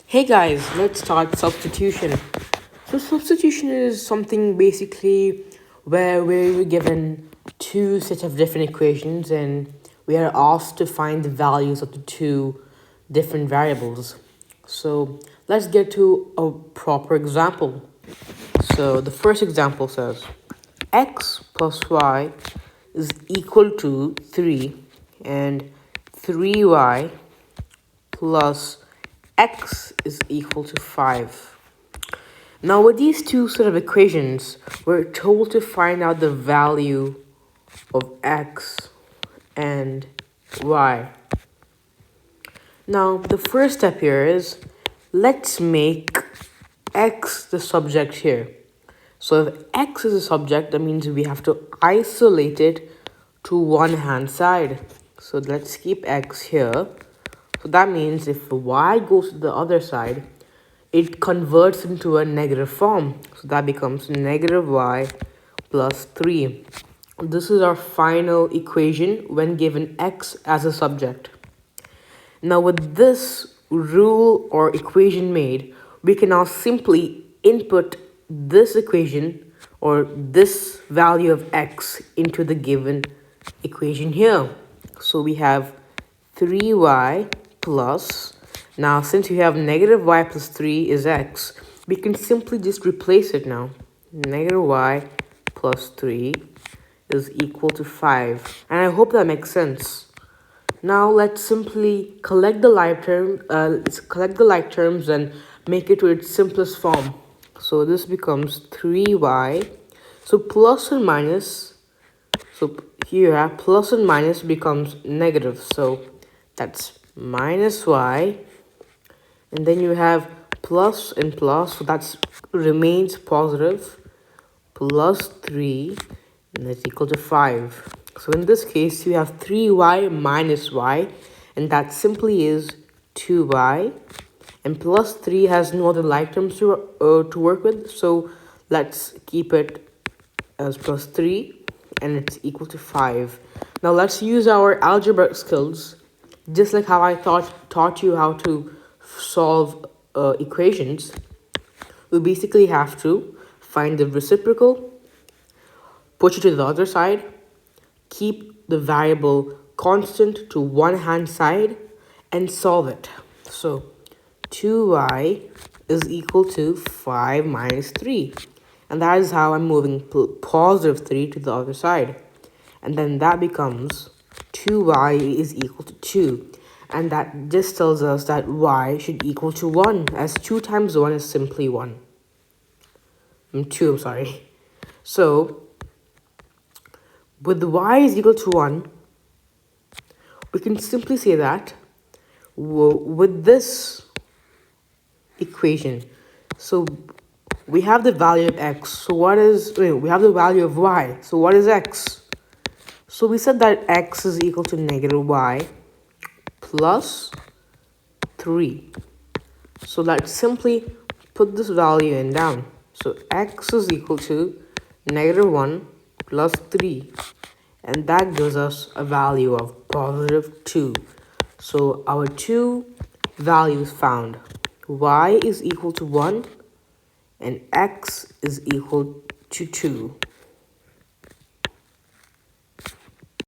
Hey guys, let's start substitution. So substitution is something basically where we're given two sets of different equations and we are asked to find the values of the two different variables. So let's get to a proper example. So the first example says x plus y is equal to 3 and 3y plus x is equal to 5. Now with these two sort of equations, we're told to find out the value of x and y. Now the first step here is, let's make x the subject here. So if x is a subject, that means we have to isolate it to one hand side. So let's keep x here. So that means if y goes to the other side, it converts into a negative form. So that becomes negative y plus 3. This is our final equation when given x as a subject. Now with this rule or equation made, we can now simply input this equation or this value of x into the given equation here. So we have 3y plus, now since we have negative y plus 3 is x, we can simply just replace it now. Negative y plus 3 is equal to 5. And I hope that makes sense. Now let's simply collect the like terms and make it to its simplest form. So this becomes 3y. So plus and minus. So here plus and minus becomes negative. So that's minus y. And then you have plus and plus. So that remains positive. Plus 3. And that's equal to 5. So in this case, you have 3y minus y, and that simply is 2y. And plus 3 has no other like terms to work with, so let's keep it as plus 3, and it's equal to 5. Now let's use our algebra skills, just like how I taught you how to solve equations. We basically have to find the reciprocal, push it to the other side, keep the variable constant to one hand side, and solve it. So 2y is equal to 5 minus 3. And that is how I'm moving positive 3 to the other side. And then that becomes 2y is equal to 2. And that just tells us that y should equal to 1, as 2 times 1 is simply 1. 2, I'm sorry. So with y is equal to 1, we can simply say that with this equation, so we have the value of x. So we have the value of y. So what is x? So we said that x is equal to negative y plus 3. So let's simply put this value in down. So x is equal to negative 1 plus 3, and that gives us a value of positive 2. So our two values found, y is equal to 1 and x is equal to 2.